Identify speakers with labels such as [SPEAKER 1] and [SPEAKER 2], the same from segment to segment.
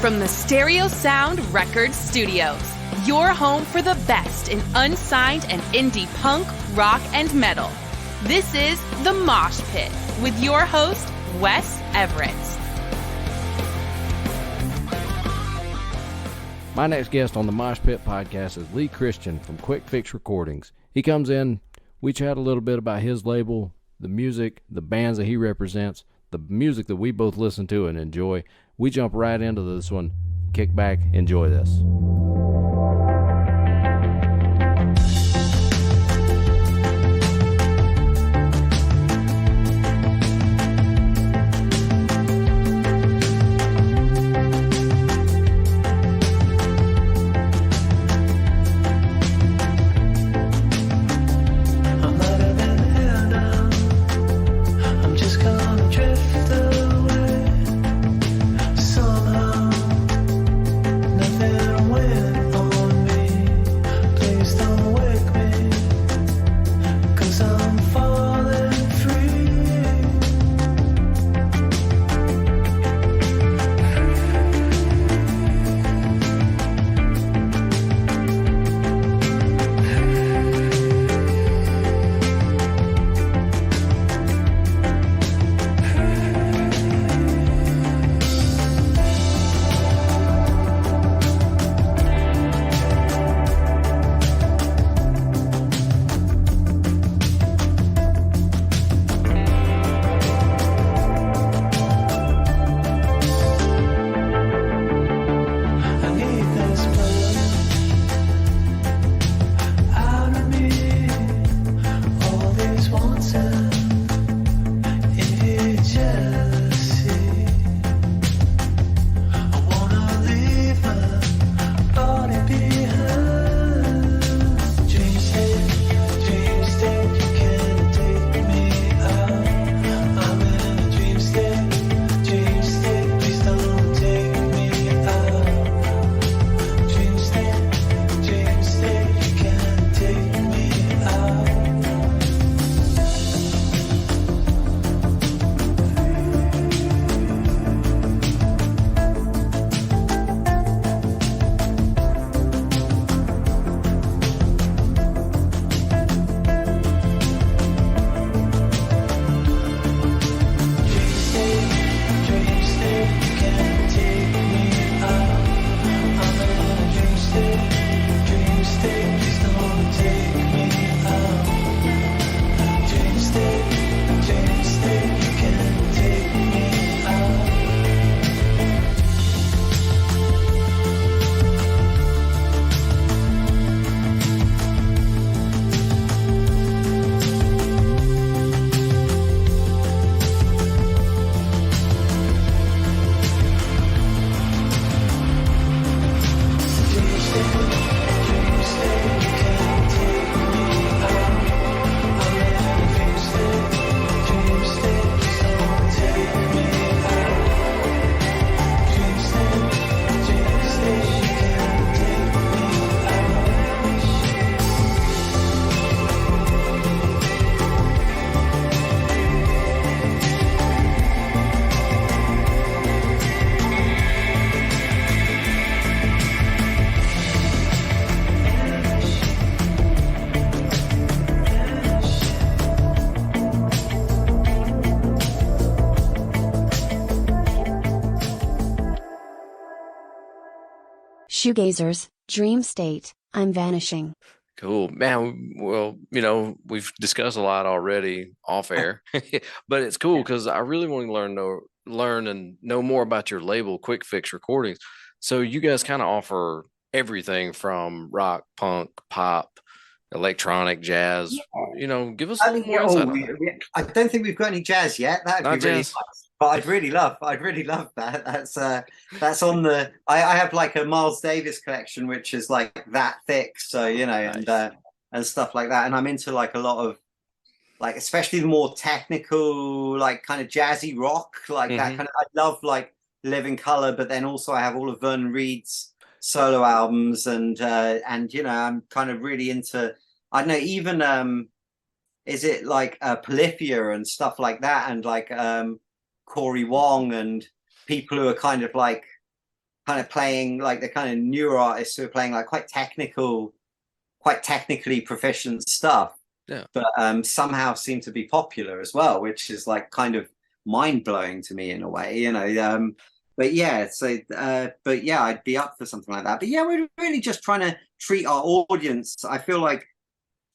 [SPEAKER 1] From the Stereo Sound Records Studios, your home for the best in unsigned and indie punk, rock, and metal. This is The Mosh Pit with your host, Wes Everett.
[SPEAKER 2] My next guest on the Mosh Pit podcast is Lee Christian from QuickFix Recordings. He comes in, we chat a little bit about his label, the music, the bands that he represents, the music that we both listen to and enjoy. We jump right into this one. Kick back, enjoy this.
[SPEAKER 3] Shoegazers, Dream State, I'm Vanishing.
[SPEAKER 2] Cool, man. Well, we've discussed a lot already off air, but it's cool because I really want to learn and know more about your label, QuickFix Recordings. So you guys kind of offer everything from rock, punk, pop, electronic, jazz. Give us more insight on that.
[SPEAKER 4] I don't think we've got any jazz yet. That'd be really nice. But I'd really love that. That's on the. I have like a Miles Davis collection, which is like that thick. So nice. and stuff like that. And I'm into like a lot of like, especially the more technical, like kind of jazzy rock, like that kind of. I love like Living Color, but then also I have all of Vernon Reid's solo albums, and I'm kind of really into. I don't know, even is it like Polyphia and stuff like that, and like Corey Wong and people who are kind of like kind of playing like the kind of newer artists who are playing like quite technically proficient stuff, but somehow seem to be popular as well, which is like kind of mind-blowing to me in a way, you know. But yeah, but yeah, I'd be up for something like that. But yeah, we're really just trying to treat our audience. I feel like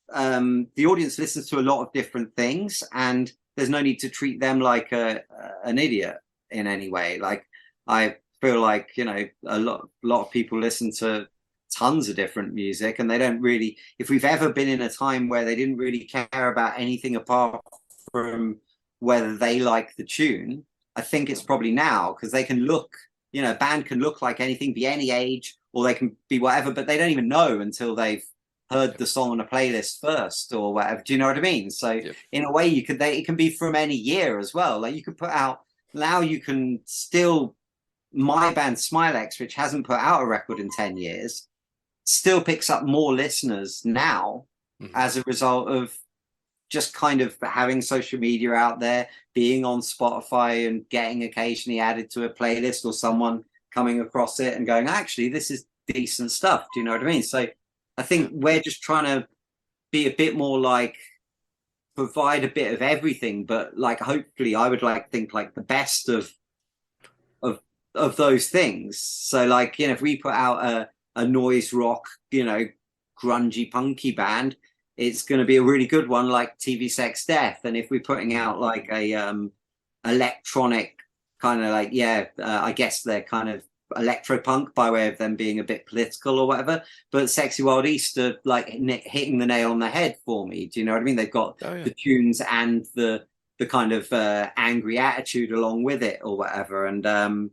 [SPEAKER 4] the audience listens to a lot of different things, and there's no need to treat them like an idiot in any way. Like, I feel like, you know, a lot of people listen to tons of different music, and they don't really, if we've ever been in a time where they didn't really care about anything apart from whether they like the tune, I think it's probably now, because they can look, you know, a band can look like anything, be any age, or they can be whatever, but they don't even know until they've heard the song on a playlist first or whatever. Do you know what I mean? So in a way, it can be from any year as well. Like, you could put out, now you can still, my band Smilex, which hasn't put out a record in 10 years, still picks up more listeners now as a result of just kind of having social media out there, being on Spotify and getting occasionally added to a playlist, or someone coming across it and going, actually, this is decent stuff. Do you know what I mean? So I think we're just trying to be a bit more like, provide a bit of everything, but like, hopefully I would like think like the best of those things. So like, you know, if we put out a noise rock, you know, grungy punky band, it's going to be a really good one, like TV Sex Death. And if we're putting out like a electronic kind of like, I guess they're kind of electro-punk by way of them being a bit political or whatever, but Sexy Wild East are like hitting the nail on the head for me. Do you know what I mean? They've got the tunes and the kind of angry attitude along with it or whatever, and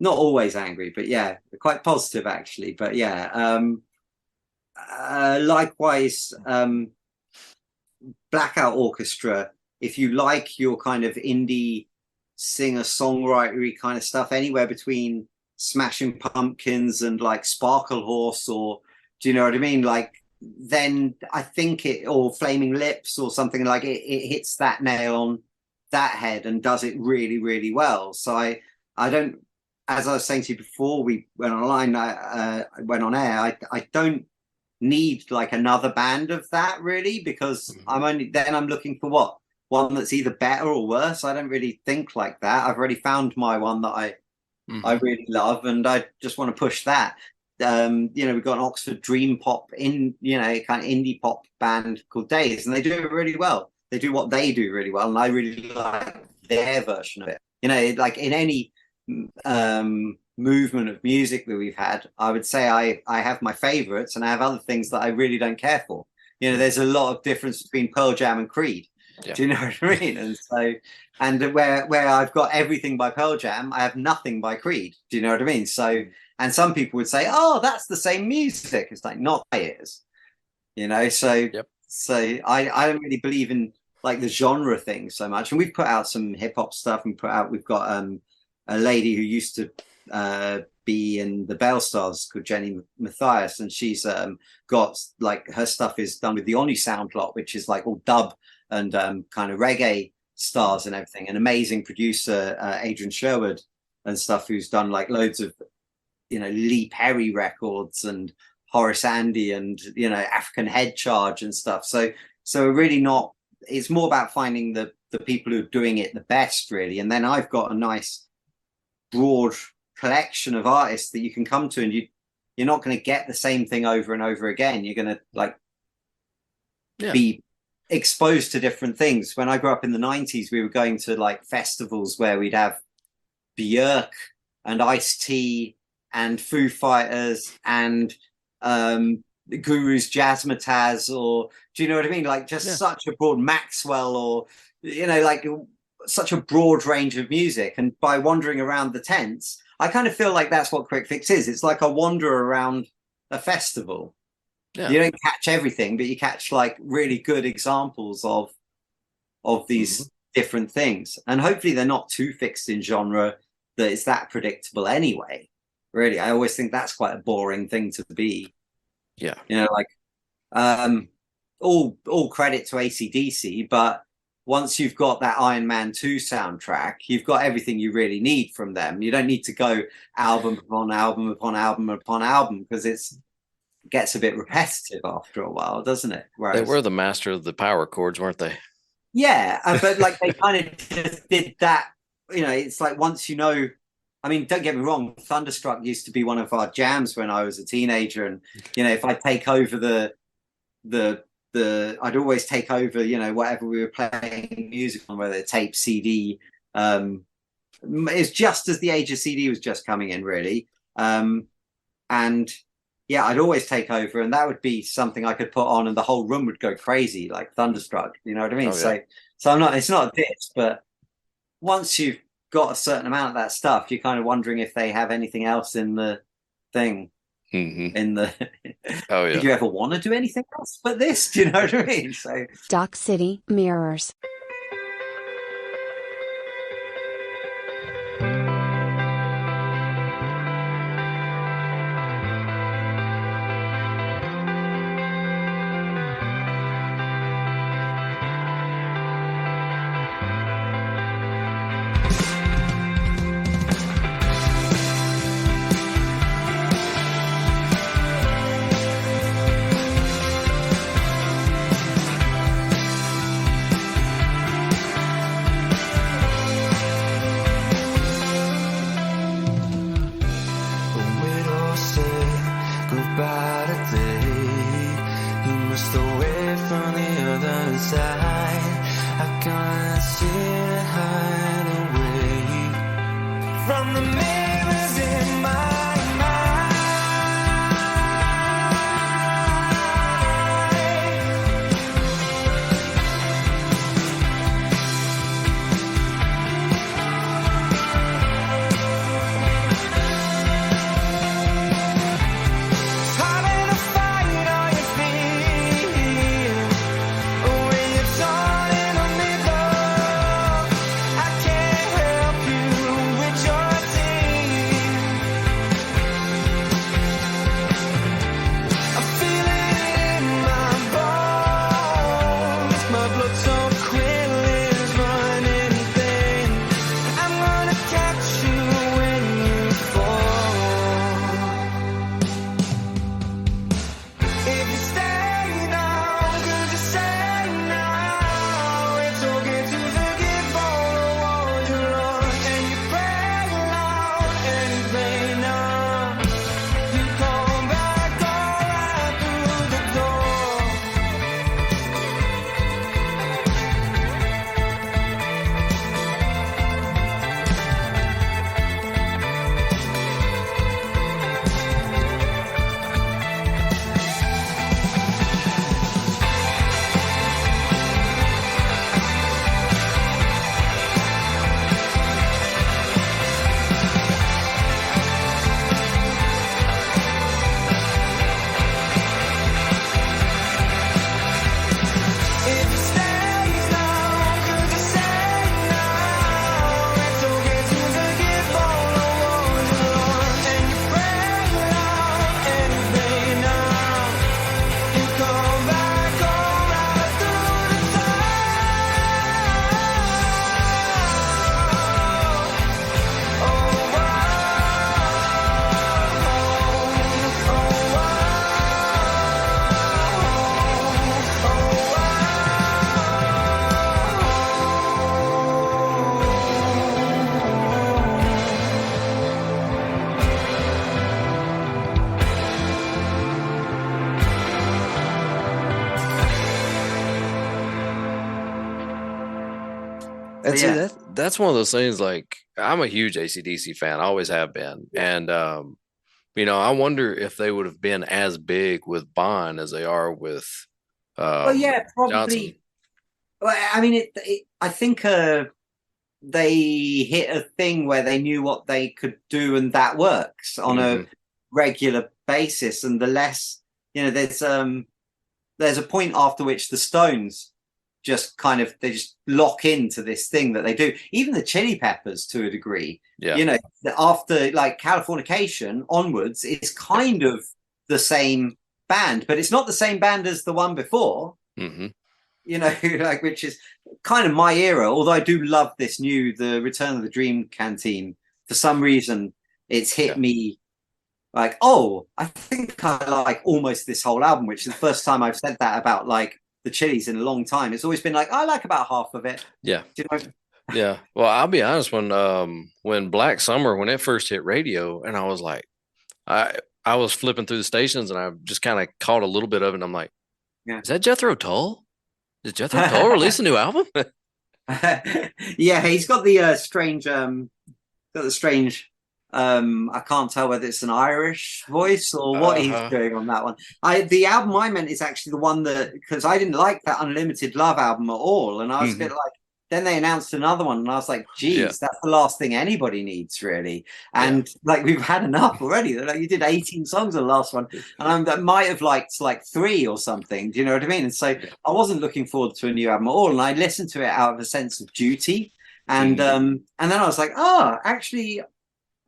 [SPEAKER 4] not always angry, but yeah, quite positive actually. But yeah, likewise, Blackout Orchestra, if you like your kind of indie singer-songwritery kind of stuff, anywhere between Smashing Pumpkins and like Sparkle Horse, or do you know what I mean? Like, then I think or Flaming Lips or something, like it hits that nail on that head and does it really, really well. So I don't, as I was saying to you before we went online, went on air, I don't need like another band of that really, because I'm looking for one that's either better or worse. I don't really think like that. I've already found my one that I really love, and I just want to push that. You know, we've got an Oxford dream pop kind of indie pop band called Days, and they do it really well. They do what they do really well, and I really like their version of it. You know, like in any movement of music that we've had, I would say I have my favorites, and I have other things that I really don't care for. You know, there's a lot of difference between Pearl Jam and Creed. Do you know what I mean? And so, and where I've got everything by Pearl Jam, I have nothing by Creed. Do you know what I mean? So, and some people would say, oh, that's the same music. It's like, not it is, you know? So, so I don't really believe in like the genre thing so much. And we've put out some hip hop stuff, and we've got a lady who used to be in the Bell Stars called Jenny Mathias, and she's got like, her stuff is done with the Onu sound lot, which is like all dub and kind of reggae stars and everything. An amazing producer, Adrian Sherwood and stuff, who's done like loads of, you know, Lee Perry records and Horace Andy and, you know, African Head Charge and stuff. So really not, it's more about finding the people who are doing it the best really. And then I've got a nice broad collection of artists that you can come to, and you're not going to get the same thing over and over again. You're going to like be exposed to different things. When I grew up in the 90s, we were going to like festivals where we'd have Björk and Ice-T and Foo Fighters and Guru's Jazzmatazz, or do you know what I mean? Like just such a broad, Maxwell, or, you know, like such a broad range of music. And by wandering around the tents, I kind of feel like that's what QuickFix is. It's like a wander around a festival. You don't catch everything, but you catch like really good examples of these different things. And hopefully they're not too fixed in genre that it's that predictable anyway. Really, I always think that's quite a boring thing to be. You know, like all credit to AC/DC, but once you've got that Iron Man 2 soundtrack, you've got everything you really need from them. You don't need to go album upon album upon album upon album, because it gets a bit repetitive after a while, doesn't it? Whereas,
[SPEAKER 2] they were the master of the power chords, weren't they?
[SPEAKER 4] Yeah, but like they kind of just did that. It's like once you know. I mean, don't get me wrong. Thunderstruck used to be one of our jams when I was a teenager, and if I take over the I'd always take over, whatever we were playing music on, whether tape, CD. It's just as the age of CD was just coming in, really. And yeah, I'd always take over, and that would be something I could put on, and the whole room would go crazy, like Thunderstruck. You know what I mean?
[SPEAKER 2] Oh, yeah.
[SPEAKER 4] So it's not a diss, but once you've got a certain amount of that stuff, you're kind of wondering if they have anything else in the thing. In the
[SPEAKER 2] oh yeah.
[SPEAKER 4] Did you ever want to do anything else but this? Do you know what I mean? So
[SPEAKER 3] Dock City, Mirrors.
[SPEAKER 2] And see, that's one of those things, like, I'm a huge AC/DC fan, I always have been. And, I wonder if they would have been as big with Bond as they are with
[SPEAKER 4] well, yeah, probably.
[SPEAKER 2] Johnson.
[SPEAKER 4] Well, I mean, I think they hit a thing where they knew what they could do, and that works on a regular basis. And the less, there's a point after which the Stones just they just lock into this thing that they do. Even the Chili Peppers, to a degree, after like Californication onwards, it's kind of the same band, but it's not the same band as the one before. you know, like, which is kind of my era. Although I do love the Return of the Dream Canteen. For some reason, it's hit me like, oh, I think I like almost this whole album, which is the first time I've said that about like the Chili's in a long time. It's always been like, I like about half of it.
[SPEAKER 2] Yeah.
[SPEAKER 4] Do you know?
[SPEAKER 2] Yeah. Well, I'll be honest, when Black Summer, when it first hit radio, and I was like, I was flipping through the stations and I just kind of caught a little bit of it, and I'm like, is that Jethro Tull? Did Jethro Tull release a new album?
[SPEAKER 4] Yeah, he's got the strange I can't tell whether it's an Irish voice or what he's doing on that one. The album I meant is actually the one that, because I didn't like that Unlimited Love album at all, and I was a bit like, then they announced another one, and I was like, geez, that's the last thing anybody needs, really. And like, we've had enough already. Like, you did 18 songs on the last one, and I might have liked like 3 or something. Do you know what I mean? And so I wasn't looking forward to a new album at all, and I listened to it out of a sense of duty. And then I was like, oh, actually,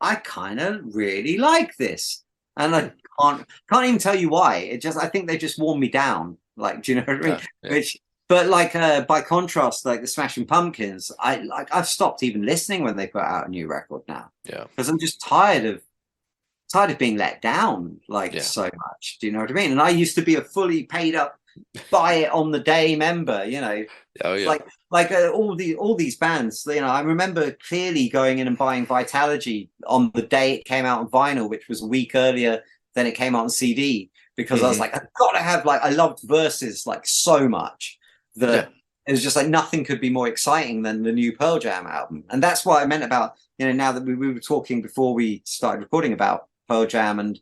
[SPEAKER 4] I kind of really like this, and I can't even tell you why. I think they just worn me down. Like, do you know what I mean? Which. But like by contrast, like the Smashing Pumpkins, I've stopped even listening when they put out a new record now. Yeah, because I'm just tired of being let down so much. Do you know what I mean? And I used to be a fully paid up, buy it on the day member. You know, all these bands. You know, I remember clearly going in and buying Vitalogy on the day it came out on vinyl, which was a week earlier than it came out on CD, because I was like, I've got to have I loved Versus like so much. It was just like nothing could be more exciting than the new Pearl Jam album. And that's what I meant about, you know, now that we were talking before we started recording about Pearl Jam, and,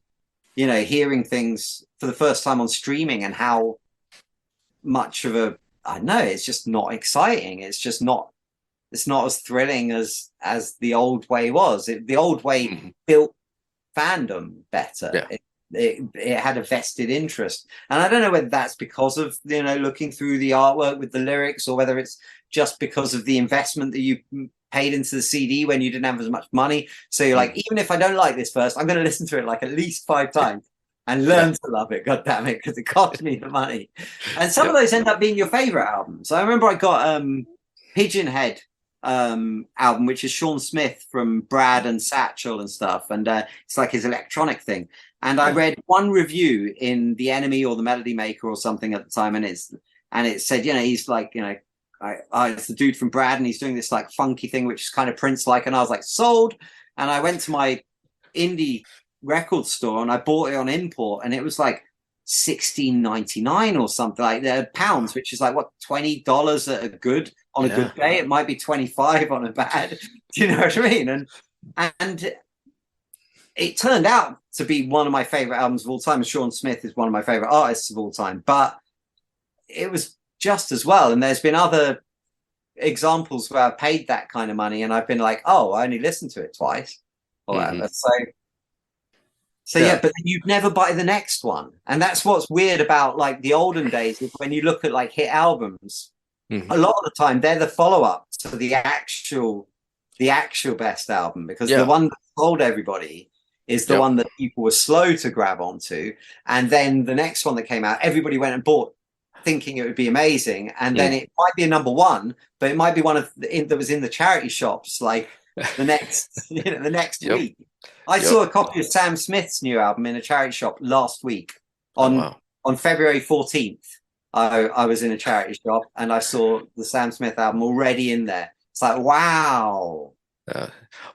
[SPEAKER 4] you know, hearing things for the first time on streaming, and how much of I don't know, it's just not exciting. It's not as thrilling as the old way was. The old way built fandom better. It had a vested interest, and I don't know whether that's because of, you know, looking through the artwork with the lyrics, or whether it's just because of the investment that you paid into the CD when you didn't have as much money. So you're like, even if I don't like this first, I'm going to listen to it like at least 5 times and learn to love it. God damn it, because it cost me the money. And some of those end up being your favorite albums. I remember I got Pigeon Head album, which is Sean Smith from Brad and Satchel and stuff, and it's like his electronic thing. And I read one review in The Enemy or The Melody Maker or something at the time, and it said, you know, he's like, you know, it's the dude from Brad, and he's doing this like funky thing which is kind of Prince-like. And I was like, sold. And I went to my indie record store and I bought it on import, and it was like $16.99 or something, like pounds, which is like what, $20 at a good on a good day. It might be 25 on a bad. Do you know what I mean? And it turned out to be one of my favorite albums of all time. And Sean Smith is one of my favorite artists of all time, but it was just as well. And there's been other examples where I've paid that kind of money and I've been like, oh, I only listened to it twice or whatever. So yeah, but then you'd never buy the next one. And that's what's weird about like the olden days, is when you look at like hit albums, a lot of the time they're the follow-up to the actual best album, because the one that sold everybody is the one that people were slow to grab onto. And then the next one that came out, everybody went and bought thinking it would be amazing. And then it might be a number one, but it might be one of that was in the charity shops like the next, the next week. I saw a copy of Sam Smith's new album in a charity shop last week on February 14th. I was in a charity shop and I saw the Sam Smith album already in there. It's like, wow.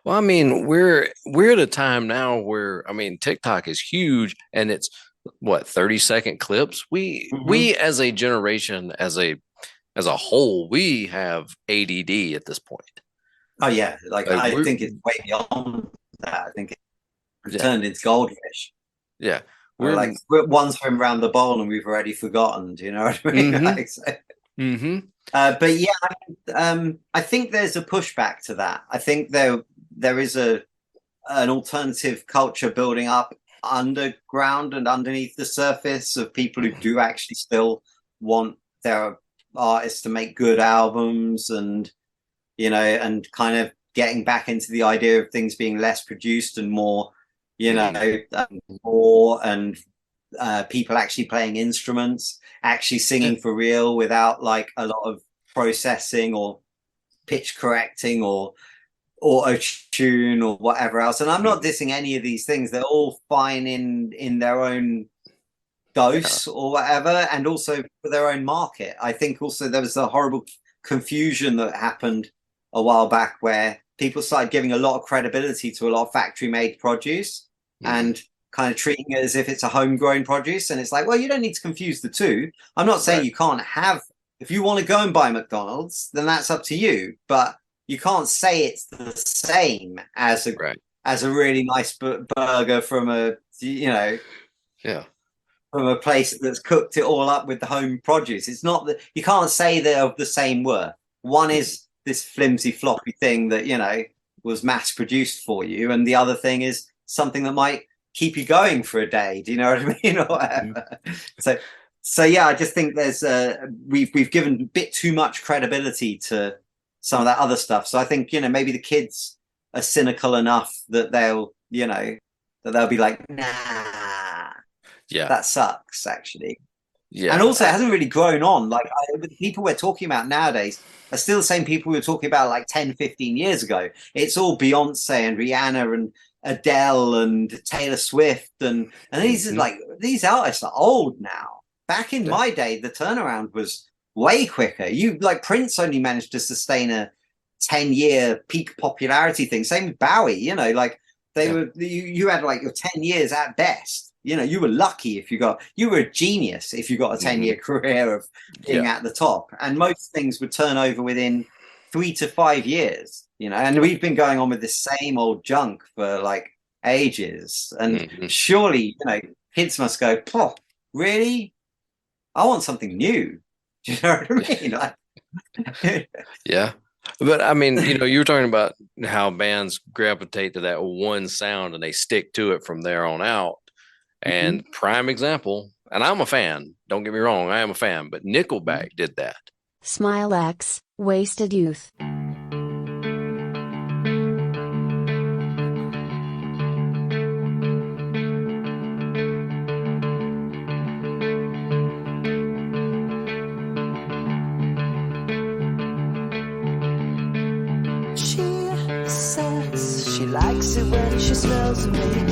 [SPEAKER 2] Well, I mean, we're at a time now where, I mean, TikTok is huge, and it's what, 30-second clips. We as a generation, as a whole, we have ADD at this point.
[SPEAKER 4] Oh yeah, like I think it's way beyond that. I think it's turned into goldfish. Yeah, we're like one swim around the bowl and we've already forgotten. Do you know what I mean? But yeah, I think there's a pushback to that. I think there is an alternative culture building up underground and underneath the surface of people who do actually still want their artists to make good albums, and and kind of getting back into the idea of things being less produced and more, more and people actually playing instruments, actually singing for real without like a lot of processing or pitch correcting or auto tune or whatever else. And I'm not dissing any of these things. They're all fine in their own dose or whatever, and also for their own market. I think also there was a horrible confusion that happened a while back where people started giving a lot of credibility to a lot of factory made produce and kind of treating it as if it's a homegrown produce. And it's like, well, you don't need to confuse the two. I'm not saying you can't have, if you want to go and buy McDonald's, then that's up to you, but you can't say it's the same as a really nice burger from a, from a place that's cooked it all up with the home produce. It's not that you can't say they're of the same worth. One is this flimsy floppy thing that, was mass produced for you. And the other thing is something that might keep you going for a day. Do you know what I mean? Or whatever. So yeah, I just think there's we've given a bit too much credibility to some of that other stuff. So I think, maybe the kids are cynical enough that they'll be like, nah, that sucks actually. Yeah. And also it hasn't really grown on. Like the people we're talking about nowadays are still the same people we were talking about like 10, 15 years ago. It's all Beyonce and Rihanna and Adele and Taylor Swift. And these are like, these artists are old now. Back in my day, the turnaround was way quicker. Prince only managed to sustain a 10-year peak popularity thing. Same with Bowie, like they were, you had like your 10 years at best. You were lucky if you were a genius if you got a 10-year career of being at the top. And most things would turn over within 3 to 5 years, and we've been going on with the same old junk for like ages. And surely, kids must go, oh, really? I want something new. Do you know what I mean?
[SPEAKER 2] Yeah. But I mean, you were talking about how bands gravitate to that one sound and they stick to it from there on out. And prime example, and I'm a fan, don't get me wrong, I am a fan, but Nickelback did that.
[SPEAKER 3] SmileX, Wasted Youth.
[SPEAKER 5] She says she likes it when she smells me.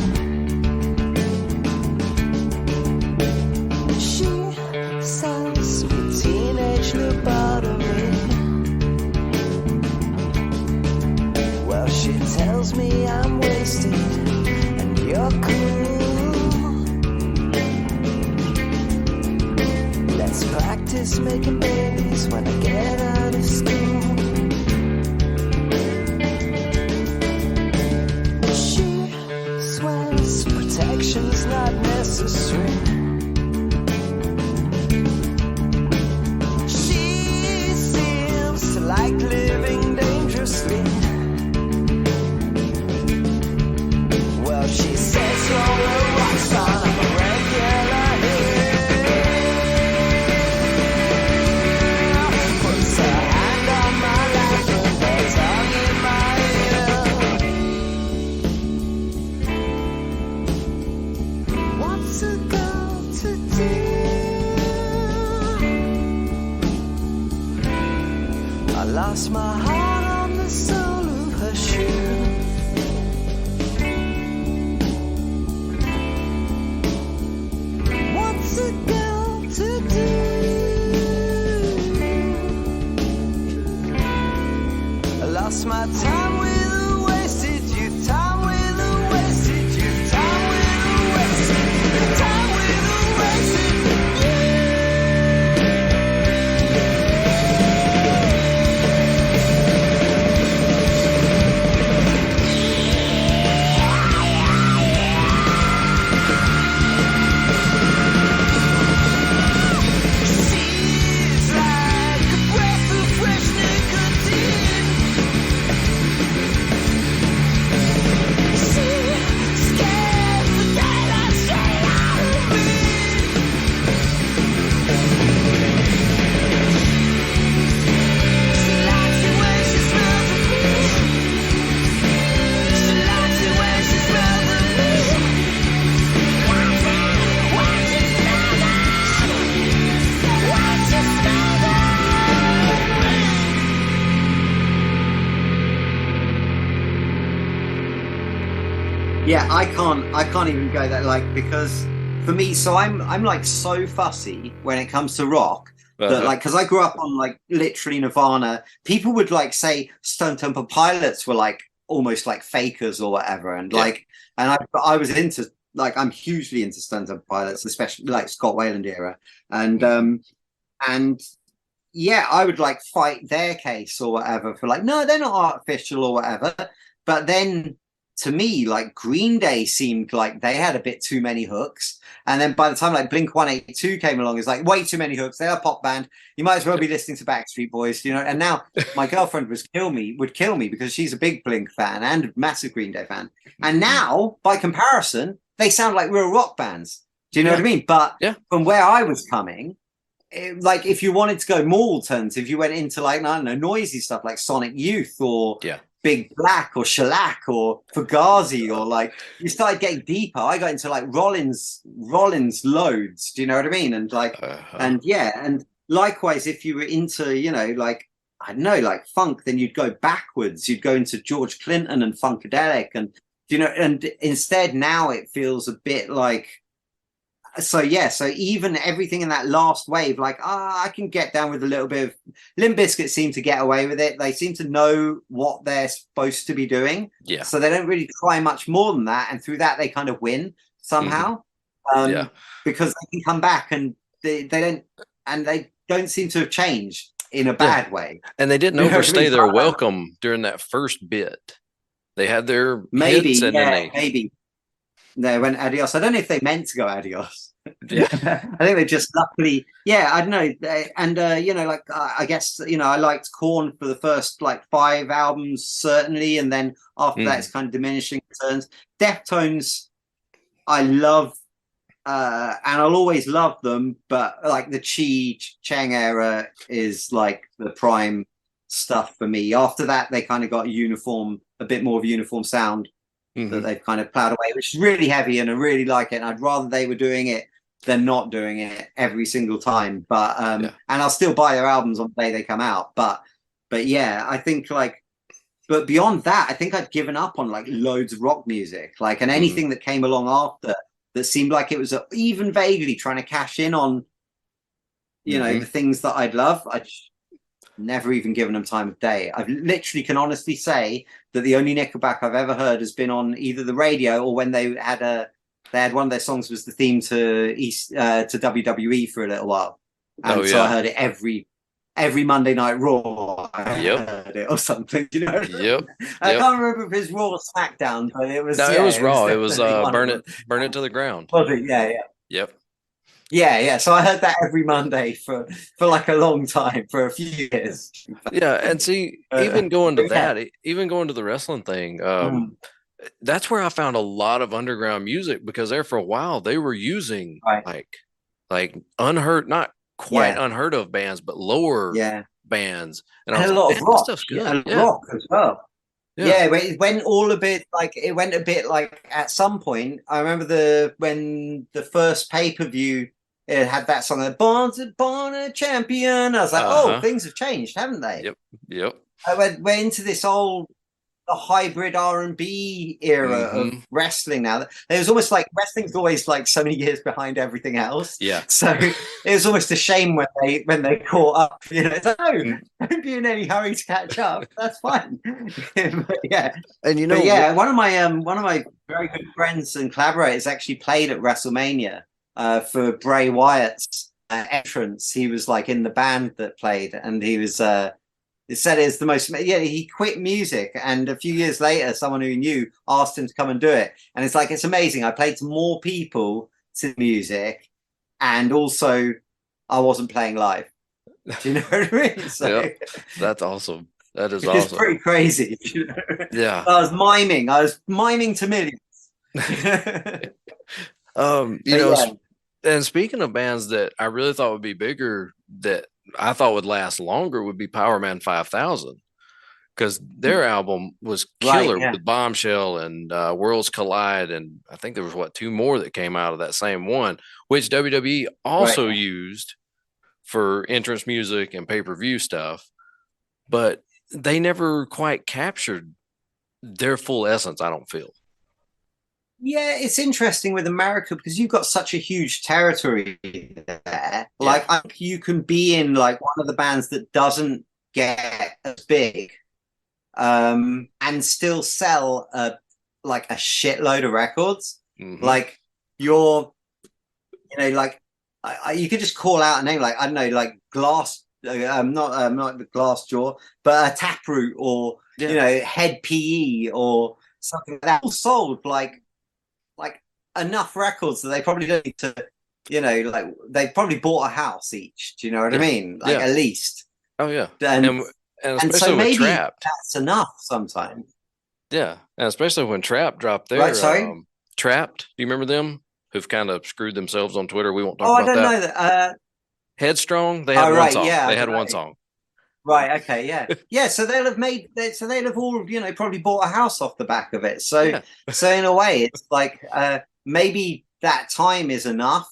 [SPEAKER 5] Well, she tells me I'm wasted and you're cool. Let's practice making babies when I get out of school. She swears protection's not necessary. Like living dangerously. Well, she says you're a rock star, I'm a regular here. Puts her hand on my lap and her tongue in my ear. What's a girl to do? I lost my heart on the sole of her shoe. What's a girl to do? I lost my time with a wasted youth, time with a wasted youth, time with a wasted youth, time with a wasted youth.
[SPEAKER 4] Yeah, I can't even go that, like, because for me, so I'm like so fussy when it comes to rock that, like, because I grew up on like literally Nirvana. People would like say Stone Temple Pilots were like almost like fakers or whatever, and like, and I was into, like, I'm hugely into Stone Temple Pilots, especially like Scott Weiland era, and yeah, I would like fight their case or whatever for like, no, they're not artificial or whatever. But then to me, like Green Day seemed like they had a bit too many hooks. And then by the time like Blink 182 came along, it's like way too many hooks. They're a pop band. You might as well be listening to Backstreet Boys, you know. And now my girlfriend would kill me because she's a big Blink fan and a massive Green Day fan. And now, by comparison, they sound like real rock bands. Do you know what I mean? But from where I was coming, like if you wanted to go more alternative, you went into like, I don't know, noisy stuff like Sonic Youth or Big Black or Shellac or Fugazi, or like you started getting deeper. I got into like Rollins loads. Do you know what I mean? And like, and likewise, if you were into, you know, like, I don't know, like funk, then you'd go backwards. You'd go into George Clinton and Funkadelic, and you know, and instead now it feels a bit like. So even everything in that last wave, like, I can get down with a little bit of Limp Bizkit seem to get away with it. They seem to know what they're supposed to be doing. Yeah. So they don't really try much more than that. And through that, they kind of win somehow. Because they can come back and they don't seem to have changed in a bad way.
[SPEAKER 2] And they didn't overstay their welcome during that first bit. They had their hits and
[SPEAKER 4] maybe. They went adios. I don't know if they meant to go adios. I think they just luckily, I don't know. And, you know, like, I guess, you know, I liked Korn for the first like 5 albums, certainly. And then after that, it's kind of diminishing returns. Deftones, I love, and I'll always love them. But like the Chang era is like the prime stuff for me. After that, they kind of got a bit more of a uniform sound. That they've kind of plowed away, which is really heavy, and I really like it. And I'd rather they were doing it than not doing it every single time. But and I'll still buy their albums on the day they come out. But yeah, I think like, but beyond that, I think I'd given up on like loads of rock music, like, and anything that came along after that seemed like it was even vaguely trying to cash in on, you know, the things that I'd love. I never even given them time of day. I literally can honestly say that the only Nickelback I've ever heard has been on either the radio or when they had one of their songs was the theme to WWE for a little while. And so I heard it every Monday Night Raw. I heard it or something, you know. I can't remember if it was Raw or SmackDown, but it was
[SPEAKER 2] it was Raw. It was burn it to the ground.
[SPEAKER 4] Was it? Yeah. So I heard that every Monday for like a long time, for a few years.
[SPEAKER 2] And see, even going to that, even going to the wrestling thing, that's where I found a lot of underground music, because there for a while they were using like unheard, not quite unheard of bands, but lower bands, and I was
[SPEAKER 4] a lot
[SPEAKER 2] like,
[SPEAKER 4] of rock,
[SPEAKER 2] stuff's good.
[SPEAKER 4] And rock as well. It went all a bit like, it went a bit like at some point. I remember when the first pay-per-view, it had that song, Born a Champion. I was like, things have changed, haven't they?
[SPEAKER 2] Yep.
[SPEAKER 4] We're into this the hybrid R&B era of wrestling now. It was almost like wrestling's always like so many years behind everything else. So it was almost a shame when they caught up. You know, it's like, don't be in any hurry to catch up. That's fine.
[SPEAKER 2] And you know,
[SPEAKER 4] one of my very good friends and collaborators actually played at WrestleMania for Bray Wyatt's entrance. He was like in the band that played, and he was. It said it's the most. He quit music, and a few years later, someone who he knew asked him to come and do it. And it's like, it's amazing. I played to more people to music, and also I wasn't playing live. Do you know what I mean? So
[SPEAKER 2] that's awesome. That is awesome.
[SPEAKER 4] It's pretty crazy. You know? I was miming to millions.
[SPEAKER 2] You know, and speaking of bands that I really thought would be bigger, that I thought would last longer, would be Power Man 5000, because their album was killer with Bombshell and Worlds Collide, and I think there was 2 more that came out of that same one, which WWE also used for entrance music and pay-per-view stuff, but they never quite captured their full essence, I don't feel.
[SPEAKER 4] Yeah, it's interesting with America because you've got such a huge territory there. Like, you can be in like one of the bands that doesn't get as big, and still sell like a shitload of records. Like you're, like you could just call out a name like, I don't know, like Glass. Not the Glass Jaw, but a Taproot or Head PE or something like that. All sold like enough records that they probably don't need to, like they probably bought a house each. Do you know what I mean? Like at least.
[SPEAKER 2] Oh yeah.
[SPEAKER 4] And
[SPEAKER 2] especially
[SPEAKER 4] so
[SPEAKER 2] with
[SPEAKER 4] maybe
[SPEAKER 2] Trapped.
[SPEAKER 4] that's enough sometimes.
[SPEAKER 2] Yeah. And especially when Trapped dropped their Trapped. Do you remember them? Who've kind of screwed themselves on Twitter. We won't talk about that.
[SPEAKER 4] I don't know that.
[SPEAKER 2] Headstrong, they had one song.
[SPEAKER 4] Yeah,
[SPEAKER 2] they had one song.
[SPEAKER 4] Right. Okay. Yeah. Yeah. So they'll have all, probably bought a house off the back of it. So, so in a way, it's like maybe that time is enough.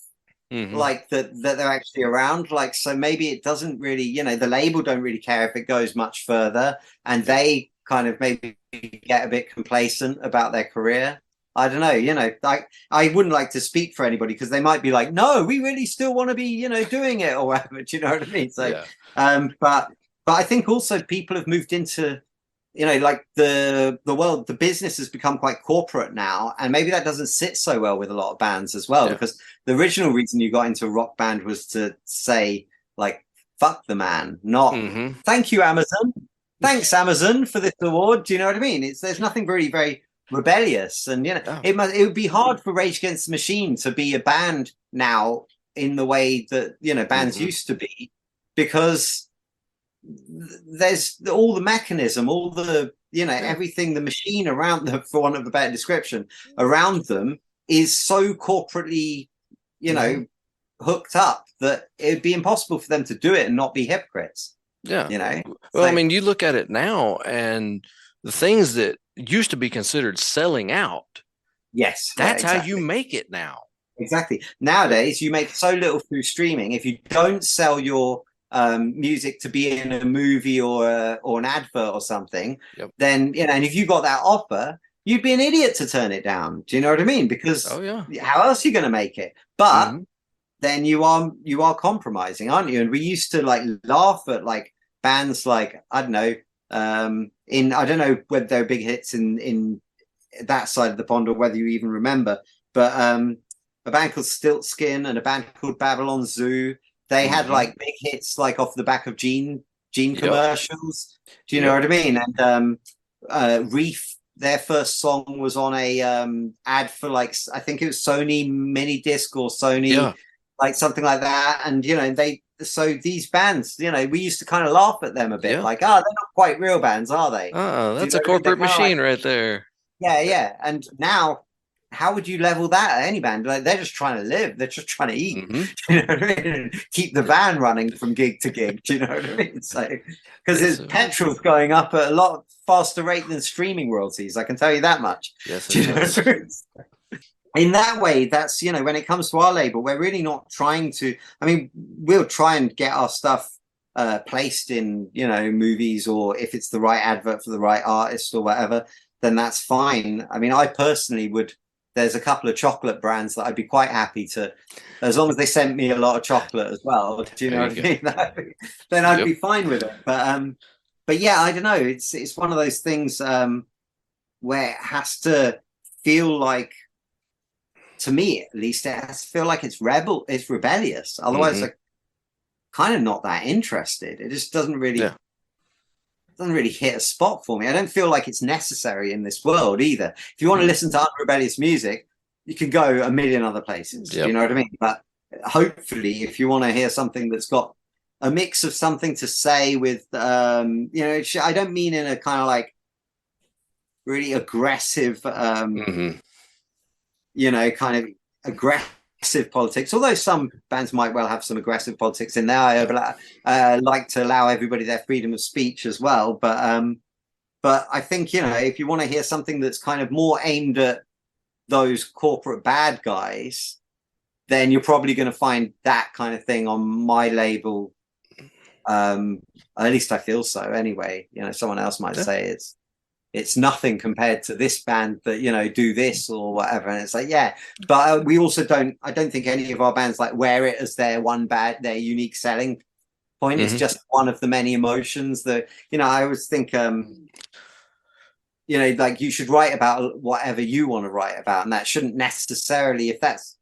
[SPEAKER 4] Like that they're actually around. Like, so maybe it doesn't really, the label don't really care if it goes much further, and they kind of maybe get a bit complacent about their career. I don't know, like I wouldn't like to speak for anybody because they might be like, no, we really still want to be, doing it or whatever. Do you know what I mean? So, but I think also people have moved into, like the world, the business has become quite corporate now, and maybe that doesn't sit so well with a lot of bands as well, because the original reason you got into a rock band was to say like, fuck the man, not thank you, Amazon. Thanks, Amazon, for this award. Do you know what I mean? There's nothing really very rebellious, and it would be hard for Rage Against the Machine to be a band now in the way that bands used to be, because there's all the mechanism, all the everything, the machine around them, for want of a better description, around them is so corporately hooked up that it would be impossible for them to do it and not be hypocrites.
[SPEAKER 2] Well, I mean, you look at it now, and the things that used to be considered selling out, that's how you make it now.
[SPEAKER 4] Exactly. Nowadays you make so little through streaming. If you don't sell your music to be in a movie or an advert or something, then and if you got that offer, you'd be an idiot to turn it down. Do you know what I mean? Because how else are you going to make it? But then you are compromising, aren't you? And we used to like laugh at like bands like, I don't know, I don't know whether they're big hits in that side of the pond or whether you even remember, but a band called Stiltskin and a band called Babylon Zoo, they had like big hits like off the back of Gene commercials. Do you know what I mean? And Reef, their first song was on a ad for like, I think it was Sony mini disc or Sony like something like that. And so these bands, we used to kind of laugh at them a bit, like, they're not quite real bands, are they?
[SPEAKER 2] Oh, that's a corporate machine right there.
[SPEAKER 4] Yeah. And now, how would you level that at any band? Like, they're just trying to live. They're just trying to eat. You know what I mean? Keep the van running from gig to gig. Do you know what I mean? So, because petrol's going up at a lot faster rate than streaming royalties. I can tell you that much.
[SPEAKER 2] Yes,
[SPEAKER 4] do you know what I mean? In that way, that's, when it comes to our label, we're really not trying to, I mean, we'll try and get our stuff placed in, movies, or if it's the right advert for the right artist or whatever, then that's fine. I mean, I personally would, there's a couple of chocolate brands that I'd be quite happy to, as long as they sent me a lot of chocolate as well. Do you know what I mean? Then I'd be fine with it. But yeah, I don't know. It's one of those things where it has to feel like, to me at least, it has to feel like it's rebellious. Otherwise, like, kind of not that interested. It just doesn't really hit a spot for me. I don't feel like it's necessary in this world either. If you want to listen to unrebellious music, you can go a million other places. Do you know what I mean? But hopefully, if you want to hear something that's got a mix of something to say with, I don't mean in a kind of like really aggressive, kind of aggressive politics, although some bands might well have some aggressive politics in there. I like to allow everybody their freedom of speech as well. But I think, if you want to hear something that's kind of more aimed at those corporate bad guys, then you're probably going to find that kind of thing on my label. At least I feel so anyway. Someone else might say it's it's nothing compared to this band that, you know, do this or whatever. And it's like, yeah, but we also I don't think any of our bands like wear it as their their unique selling point. It's just one of the many emotions that, you know, I always think, you know, like you should write about whatever you want to write about. And that shouldn't necessarily, if that's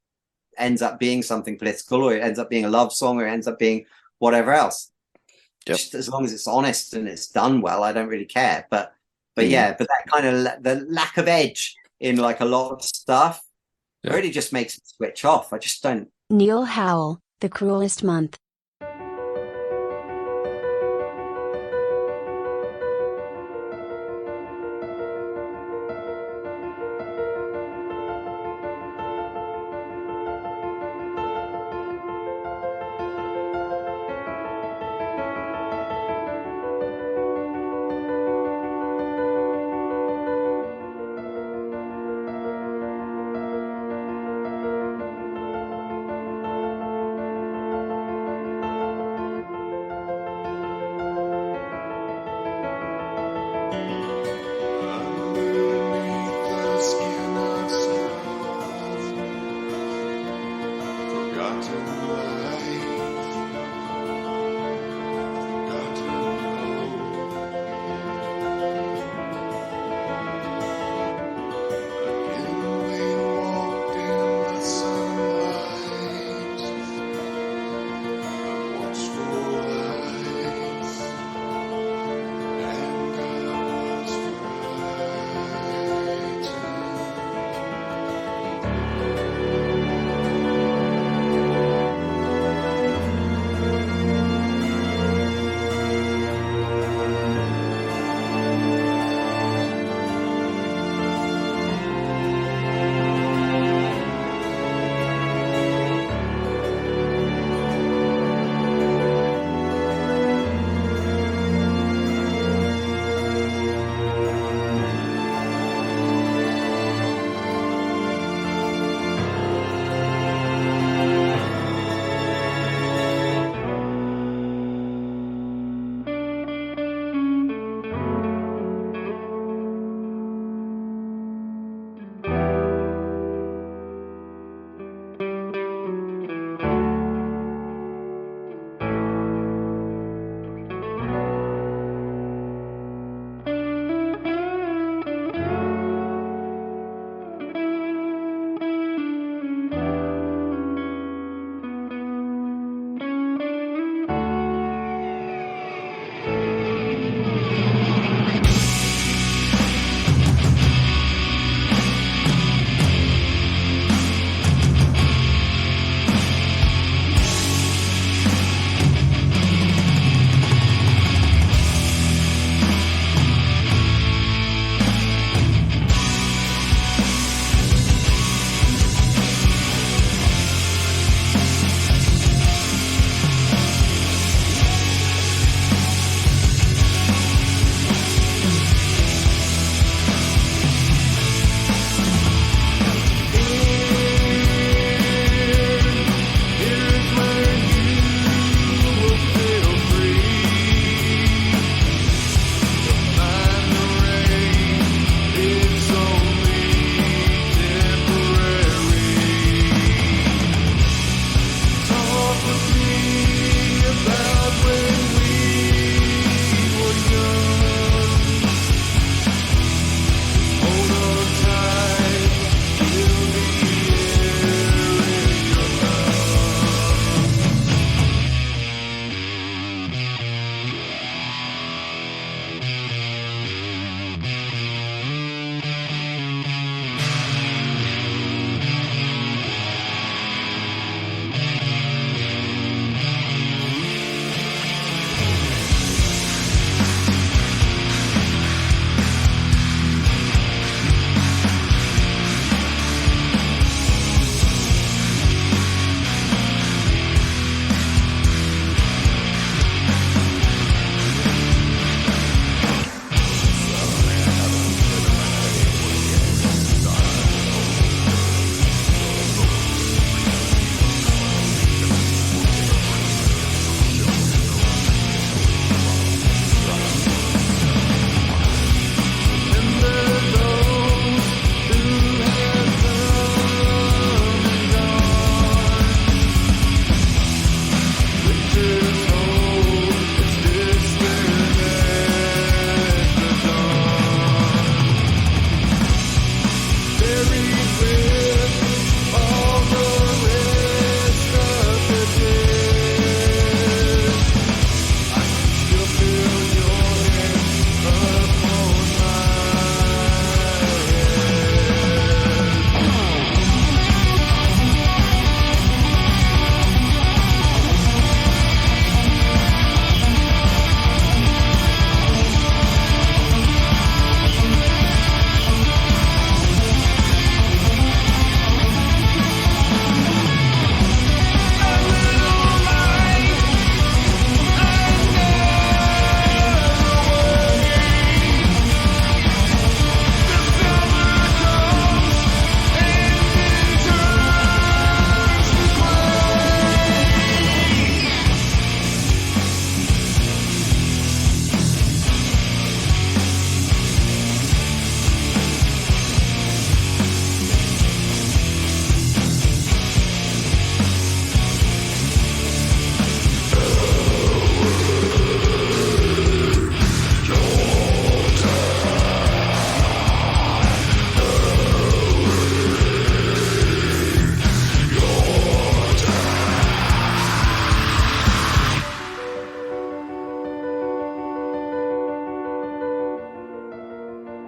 [SPEAKER 4] ends up being something political, or it ends up being a love song, or it ends up being whatever else.
[SPEAKER 2] Yep.
[SPEAKER 4] Just as long as it's honest and it's done well, I don't really care. But yeah, but that kind of the lack of edge in like a lot of stuff really just makes it switch off. I just don't.
[SPEAKER 3] Neil Howell, The Cruellest Month.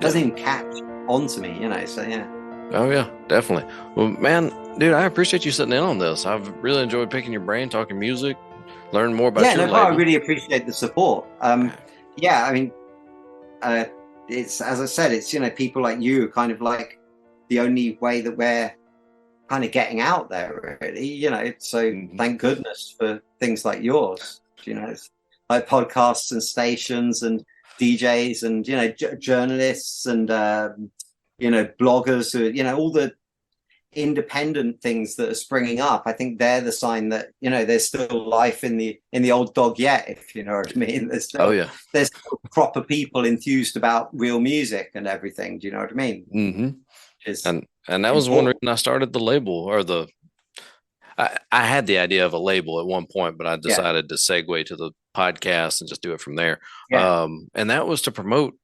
[SPEAKER 4] doesn't even catch onto me, you know. So yeah.
[SPEAKER 2] Oh yeah, definitely. Well, man, dude, I appreciate you sitting in on this. I've really enjoyed picking your brain, talking music, learning more about your
[SPEAKER 4] no, I
[SPEAKER 2] label.
[SPEAKER 4] really appreciate the support. Yeah, I mean, it's, as I said, it's, you know, people like you are kind of like the only way that we're kind of getting out there, really, you know. So thank goodness for things like yours, you know, it's like podcasts and stations and DJs and, you know, journalists and you know, bloggers who, you know, all the independent things that are springing up. I think they're the sign that, you know, there's still life in the old dog yet, if you know what I mean. There's still, there's still proper people enthused about real music and everything. Do you know what I mean?
[SPEAKER 2] And that was one reason I started the label, or I had the idea of a label at one point, but I decided to segue to the podcast and just do it from there. And that was to promote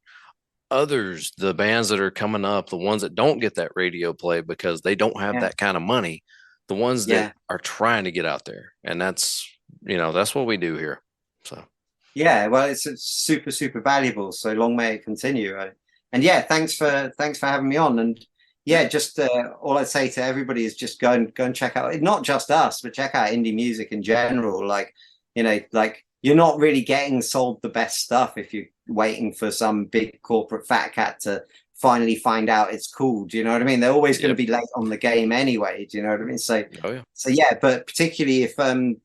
[SPEAKER 2] others, the bands that are coming up, the ones that don't get that radio play because they don't have that kind of money, the ones that are trying to get out there. And that's, you know, that's what we do here. So
[SPEAKER 4] yeah, well, it's super, super valuable. So long may it continue. And yeah, thanks for having me on. And yeah, just all I'd say to everybody is just go and check out, not just us, but check out indie music in general. Like, you know, like, you're not really getting sold the best stuff if you're waiting for some big corporate fat cat to finally find out it's cool. Do you know what I mean? They're always going to be late on the game anyway. Do you know what I mean? So, so yeah, but particularly if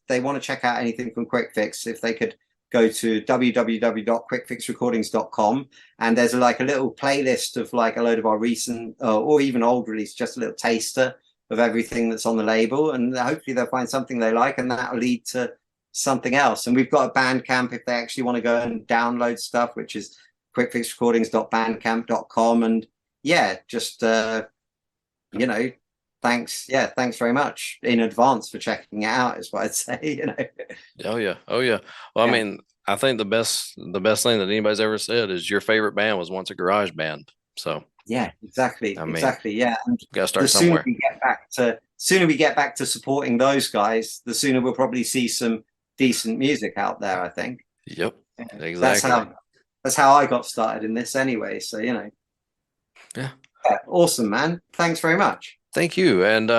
[SPEAKER 4] they want to check out anything from QuickFix, if they could go to www.quickfixrecordings.com, and there's like a little playlist of like a load of our recent or even old release, just a little taster of everything that's on the label, and hopefully they'll find something they like, and that'll lead to something else. And we've got a Bandcamp if they actually want to go and download stuff, which is quickfixrecordings.bandcamp.com. And yeah, just you know, thanks very much in advance for checking it out, is what I'd say, you know.
[SPEAKER 2] Oh yeah. Well, I mean, I think the best thing that anybody's ever said is your favorite band was once a garage band. So
[SPEAKER 4] yeah, exactly. And
[SPEAKER 2] gotta start somewhere.
[SPEAKER 4] Sooner we get back to supporting those guys, the sooner we'll probably see some decent music out there, I think.
[SPEAKER 2] Yep, exactly.
[SPEAKER 4] That's how I got started in this anyway. So, you know. Yeah, awesome, man. Thanks very much.
[SPEAKER 2] Thank you. And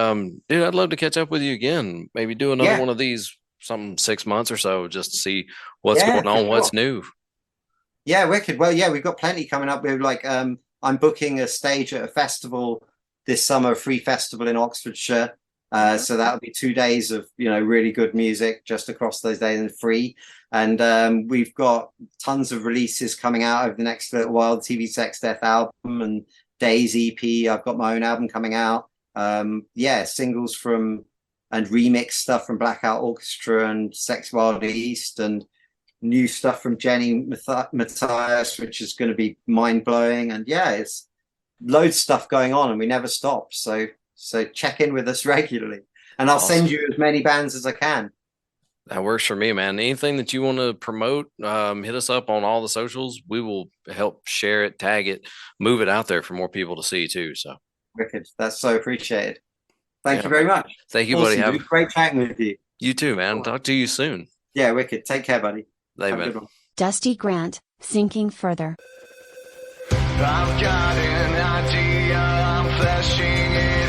[SPEAKER 2] dude, I'd love to catch up with you again. Maybe do another one of these, some 6 months or so, just to see what's going on, what's new.
[SPEAKER 4] Yeah, wicked. Well, yeah, we've got plenty coming up. We're like, I'm booking a stage at a festival this summer, a free festival in Oxfordshire. So that'll be 2 days of, you know, really good music just across those days and free. And we've got tons of releases coming out over the next little while. The TV Sex Death album and Days EP. I've got my own album coming out. Singles from and remix stuff from Blackout Orchestra and Sex Wild East, and new stuff from Jenny Matthias, which is going to be mind blowing. And yeah, it's loads of stuff going on, and we never stop. So check in with us regularly, and I'll send you as many bands as I can.
[SPEAKER 2] That works for me, man. Anything that you want to promote, hit us up on all the socials. We will help share it, tag it, move it out there for more people to see too. So
[SPEAKER 4] wicked. That's so appreciated. Thank you very much.
[SPEAKER 2] Thank you, buddy.
[SPEAKER 4] Have great chatting with you.
[SPEAKER 2] You too, man. Talk to you soon.
[SPEAKER 4] Yeah, wicked. Take care, buddy.
[SPEAKER 2] Later.
[SPEAKER 3] Dusty Grant, Thinking Further.
[SPEAKER 5] I've got an idea, I'm flashing it